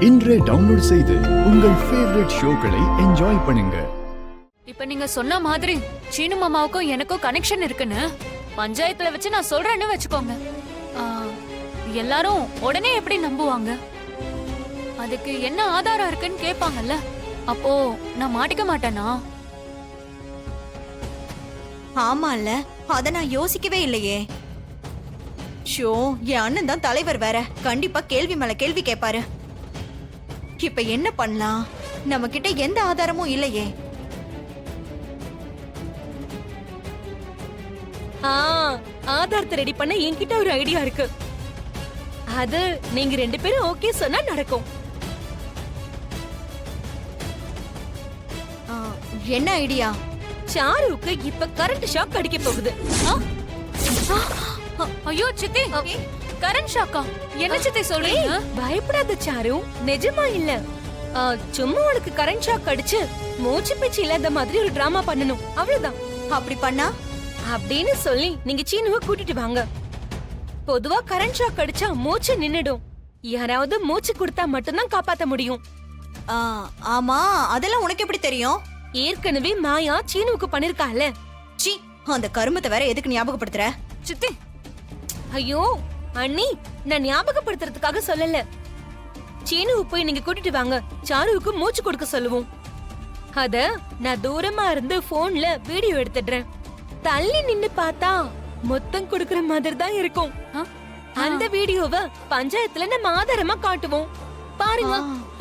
இன்றே டவுன்லோட் செய்து உங்கள் ஃபேவரட் ஷோக்களை என்ஜாய் பண்ணுங்க. இப்ப நீங்க சொன்ன மாதிரி சீனு மாமாவுக்கும் எனக்கும் கனெக்ஷன் இருக்குன்னு பஞ்சாயத்துல வச்சு நான் சொல்றேன்னு வச்சுக்கோங்க. ஆ, எல்லாரும் உடனே எப்படி நம்புவாங்க? அதுக்கு என்ன ஆதாரம் இருக்குன்னு கேட்பாங்கல்ல. அப்போ நான் மாட்டிக்க மாட்டேனா? ஆமால, அத நான் யோசிக்கவே இல்லையே. ஷோ, என் அண்ணன் தான் தலைவர் வேற, கண்டிப்பா கேள்வி மேல கேள்வி கேட்பாரு. இப்ப என்ன பண்ணலாம்? நம்ம கிட்ட எந்த ஆதாரமும் இல்லையே. ஆதாரத்தை ரெடி பண்ண என்கிட்ட ஒரு ஐடியா இருக்கு. அது நீங்க 2 பேரும் ஓகே சொன்னா நடக்கும். என்ன ஐடியா? சாருவுக்கு இப்ப கரண்ட் ஷாக் அடிக்க போகுது. ஐயோ சித்தி, கரண் ஷாக்கா? என்ன சித்தி சொல்றீங்க? பயப்படாத சாரு, நிஜமா இல்ல. சும்மா உனக்கு கரண்ட் ஷாக் அடிச்சு மூச்சு பேச்சு இல்லாத மாதிரி ஒரு டிராமா பண்ணணும், அவ்வளவுதான். அப்படி பண்ணா அப்படின்னு சொல்லி நீங்க சீனுவை கூட்டிட்டு வாங்க. பொதுவா கரண்ட் ஷாக் அடிச்சா மூச்சு நின்னுடும். யாராவது மூச்சு கொடுத்தா மட்டும்தான் காப்பாத்த முடியும். ஆமா, அதெல்லாம் உனக்கு எப்படி தெரியும்? ஏற்கனவே மாயா சீனுவுக்கு பண்ணிருக்கால. சி, அந்த கருமத்தை வேற எதுக்கு ஞாபகப்படுத்துற? சித்தி, ஐயோ அண்ணி, நான் ஞாபகப்படுத்துறதுக்காக சொல்லல. சீனுவை போய் நீங்க கூட்டிட்டு வாங்க, சாருவுக்கு மூச்சு கொடுக்க சொல்லுவோம். அத நான் தூரமா இருந்து போன்ல வீடியோ எடுத்துடுறேன். தள்ளி நின்னு பார்த்தா மொத்தம் கொடுக்கற மாதிரி தான் இருக்கும். அந்த வீடியோவை பஞ்சாயத்துல நம்ம ஆதாரமா காட்டுவோம். பாருங்க,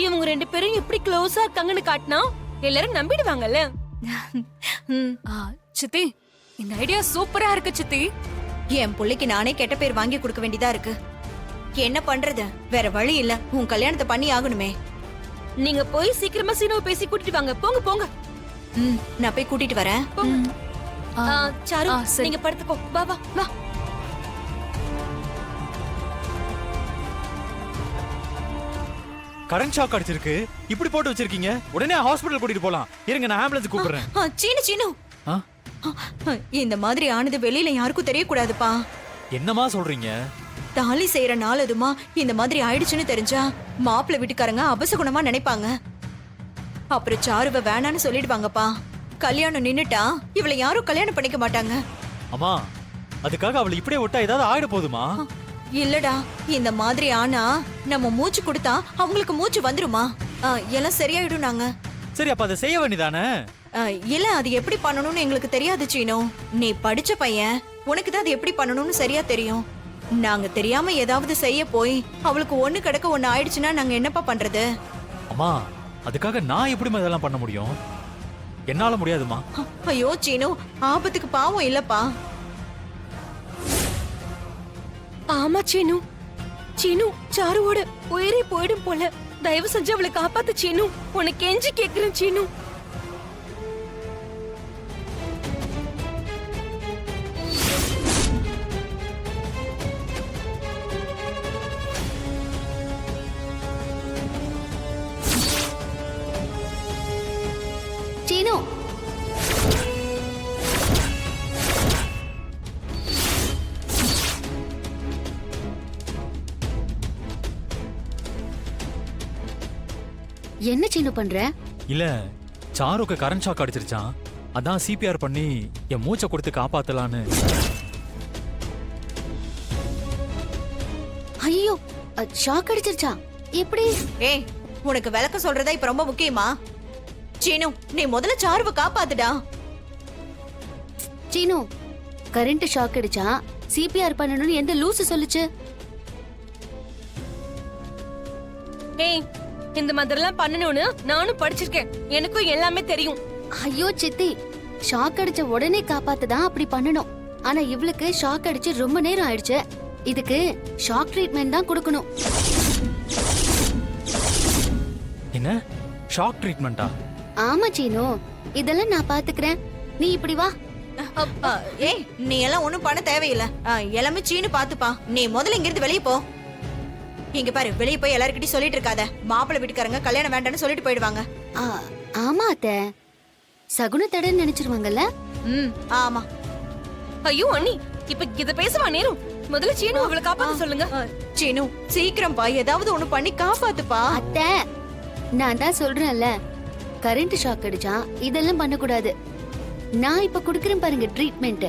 இவங்க 2 பேரும் எப்படி க்ளோஸா இருக்காங்கன்னு காட்டினா எல்லாரும் நம்பிடுவாங்கல்ல. சித்தி, இந்த ஐடியா சூப்பரா இருக்கு சித்தி. என் புள்ளைக்கு நானே கெட்ட பேர் வாங்கி கொடுக்க வேண்டியதா இருக்கு. என்ன பண்றது? வேற வழி இல்ல. உன் கல்யாணத்தை பண்ணி ஆகணுமே. நீங்க போய் சீக்கிரமா சீனுவை பேசி கூட்டிட்டு வாங்க. போங்க போங்க. நான் போய் கூட்டிட்டு வரேன். சாரு, நீங்க படுத்துக்கோ. வா வா வா. கரண்ட் ஷாக் அடிச்சிருக்கு, இப்படி போட்டு வச்சிருக்கீங்க. உடனே ஹாஸ்பிடல் கூட்டிட்டு போலாம். இருங்க, நான் ஆம்புலன்ஸ் கூப்பிடுறேன். சீனு சீனு, இந்த மாதிரி ஆனது வெளியில யாருக்கும் தெரியக்கூடாதுப்பா. என்னமா சொல்றீங்க? தாலி செய்யற நாள் அதுமா இந்த மாதிரி ஆயிடுச்சுன்னு தெரிஞ்சா மாப்பிள்ளை வீட்டுக்காரங்க அபசகுணமா நினைப்பாங்க. அப்புறம் சாருவ வேணான்னு சொல்லிடுவாங்கப்பா. கல்யாணம் நின்னுட்டா இவளை யாரும் கல்யாணம் பண்ணிக்க மாட்டாங்க. அம்மா, அதுக்காக அவளை இப்படியே விட்டா ஏதாவது ஆயிட போதுமா? இல்லடா, இந்த மாதிரி ஆனா நம்ம மூச்சு கொடுத்தா அவங்களுக்கு மூச்சு வந்துருமா? எல்லாம் சரியாயிடும். நாங்க சரி, அப்ப அதை செய்ய வேண்டியதானே? இல்ல, அது எப்படி பண்ணணும்னு எங்களுக்கு தெரியாது சீனோ. நீ படிச்ச பையன், உனக்கு தான் அது எப்படி பண்ணணும்னு சரியா தெரியும். நாங்க தெரியாம ஏதாவது செய்ய போய் அவளுக்கு ஒண்ணு கிடக்க ஒண்ணு ஆயிடுச்சுன்னா நாங்க என்னப்பா பண்றது? அம்மா, அதுக்காக நான் எப்படிமா இதெல்லாம் பண்ண முடியும்? என்னால முடியாதுமா. ஐயோ சீனு, ஆபத்துக்கு பாவம் இல்லப்பா. ஆமா சீனு, சீனு சாருவோட உயிரே போயிடும் போல. தயவு செஞ்சு அவளை காப்பாத்து சீனு, உனக்கு கெஞ்சி கேக்குறேன் சீனு. சீனு, என்ன சீனு பண்ற? இல்ல, சாருக்கு கரண்ட் ஷாக் அடிச்சிருச்சான். அதான் சிபிஆர் பண்ணி என் மூச்சை கொடுத்து காப்பாத்தலான்னு. ஐயோ, ஷாக் அடிச்சிருச்சா? எப்படி? ஏய், உனக்கு விளக்க சொல்றதா இப்ப ரொம்ப முக்கியமா? சீனு, நீ முதல்ல சாருவை காப்பாத்துடா. சீனு, கரண்ட் ஷாக் அடிச்சா சிபிஆர் பண்ணணும்னு எந்த லூசு சொல்லுச்சு? ஏய், இந்த மாதிரிலாம் பண்ணணும்னு நானும் படிச்சிருக்கேன். எனக்கும் எல்லாமே தெரியும். ஐயோ சித்தி, ஷாக் அடிச்ச உடனே காப்பாத்ததான் அப்படி பண்ணணும். ஆனா இவளுக்கு ஷாக் அடிச்சு ரொம்ப நேரம் ஆயிடுச்சு. இதுக்கு ஷாக் ட்ரீட்மெண்ட் தான் கொடுக்கணும். என்ன ஷாக் ட்ரீட்மெண்டா? ஆமா சீனு, இதெல்லாம் நான் பாத்துக்கிறேன். நீ இப்படி வா. ஏய், நீ எல்லாம் ஒண்ணும் பண்ண தேவையில்ல. எல்லாமே சீனு பாத்துப்பா. நீ முதல்ல இங்க இருந்து வெளியே போ. இங்க பாரு, வெளியே போய் எல்லார்கிட்டயும் சொல்லிட்டு இருக்காத. மாப்பிள்ளை வீட்டுக்காரங்க கல்யாணம் வேண்டாம்னு சொல்லிட்டு போயிடுவாங்க. ஆமா அத்தை, சகுனத்தடன்னு நினைச்சிருவாங்கல்ல. ஆமா. ஐயோ அண்ணி, இப்ப இத பேசுவா நேரம். முதல்ல சீனு அவளை காப்பாத்த சொல்லுங்க. சீனு சீக்கிரம் பா, ஏதாவது ஒண்ணு பண்ணி காப்பாத்துப்பா. அத்தை நான் தான் சொல்றேன்ல, கரண்ட் ஷாக் அடிச்சா இதெல்லாம் பண்ணக்கூடாது. நான் இப்ப குடுக்கறேன் பாருங்க ட்ரீட்மெண்ட்.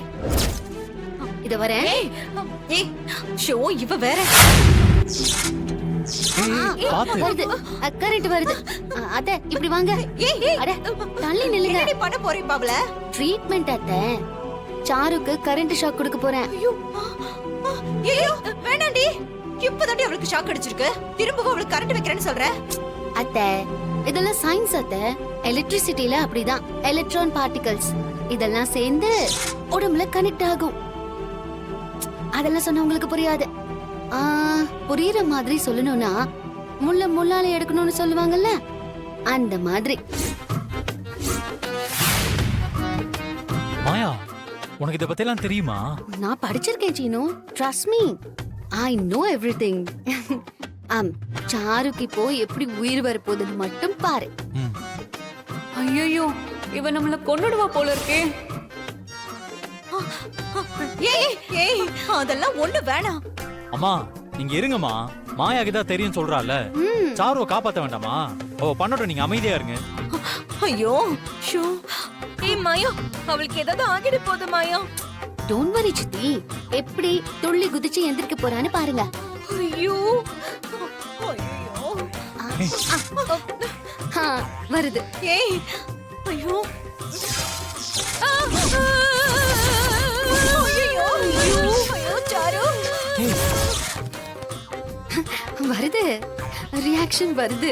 இத வரேன். ஏய் ஷோ, இவ வேற. பாத்து வருது, கரண்ட் வருது. அத்தை இப்படி வாங்க. அட தள்ளி நில்லுங்க. என்னடி பண்ண போறீப்பா அவள? ட்ரீட்மெண்ட் அத்தை. சாருக்கு கரண்ட் ஷாக் கொடுக்க போறேன். ஐயோ ஐயோ வேண்டாண்டி. இப்பதாண்டி அவளுக்கு ஷாக் அடிச்சிருக்கு, திரும்பவும் அவளுக்கு கரண்ட் வைக்கிறேன்னு சொல்ற? அத்தை இதெல்லாம் சயின்ஸ் அத்தை. எலக்ட்ரிசிட்டில அப்படிதான் எலக்ட்ரான் பார்ட்டிகல்ஸ் இதெல்லாம் சேர்ந்து உடம்புல கனெக்ட் ஆகும். அதெல்லாம் சொன்னா உங்களுக்கு புரியாது. புரியுற மாதிரி சொல்லணும்னா முள்ள முள்ளால எடுக்கணும்னு சொல்லுவாங்கல்ல, அந்த மாதிரி. மாயா, உனக்கு இத பத்தி எல்லாம் தெரியுமா? நான் படிச்சிருக்கேன் Seenu, trust me, I know everything. சாருக்கு இப்போ எப்படி உயிர் வரப்போகுதுன்னு மட்டும் பாரு. ம். ஐயோ, இவ நம்மள கொன்னுடுவா போல இருக்கே. ஏய் ஏய், அதெல்லாம் ஒண்ணு வேணாம். அம்மா நீங்க இருங்கம்மா, மாயாக்கு தான் தெரியும் சொல்றால. சாருவை காப்பாத்த வேண்டாமா? அவ பண்ணட்டும், நீங்க அமைதியா இருங்க. ஐயோ ஷோ. ஏய் மாயா, அவளுக்கு ஏதாவது ஆகிட போகுது மாயா. டோன்ட் வரி சித்தி, எப்படி துள்ளி குதிச்சு எந்திரிக்க போறான்னு பாருங்க. ஐயோ வருது. ஏய் ஐயோ ஐயோ ஐயோ சாரு. வருது, ரியாக்ஷன் வருது.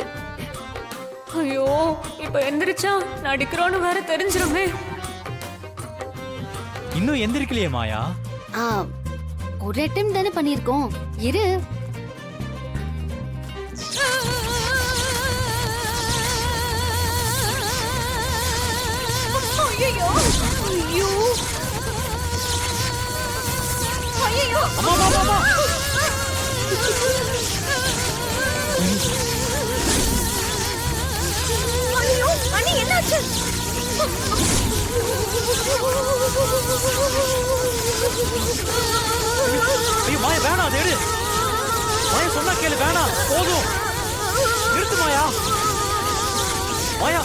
ஐயோ, இப்ப எந்திரிச்சா நடிக்கிறோன்னு வேற தெரிஞ்சிருமே. இன்னும் எந்திரிக்கலையே மாயா? ஆ, ஒரு அட்டம் தானே பண்ணிருக்கோம், இரு. ஐயோ ஐயோ ஐயோ. அம்மா அம்மா அம்மா. ஐயோ அண்ணி என்னாச்சு? ஐயோ மாயா வேணாம், அதை எடு. மாயா சொன்னா கேளு, வேணாம் போதும், நிறுத்து மாயா. மாயா,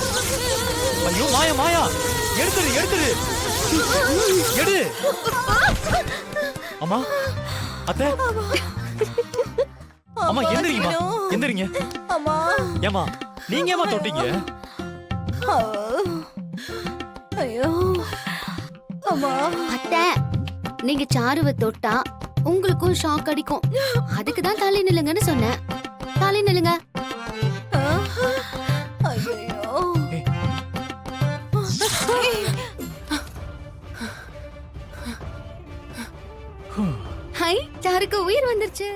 ஐயோ மாயா மாயா, எடுத்துரு எடுத்துரு, எடு. அம்மா, அத்தை, அம்மா எந்திரிங்கம்மா, எந்திரிங்க. அம்மா ஏமா நீங்க ஏமா தொட்டீங்க? ஐயோ அம்மா. அத்தை, நீங்க சாருவை தொட்டா உங்களுக்கும் ஷாக் அடிக்கும். அதுக்கு தான் தள்ளி நில்லுங்கன்னு சொன்னேன். தள்ளி நில்லுங்க. ஐயோ ஹை, சாருக்கு உயிர் வந்துருச்சு.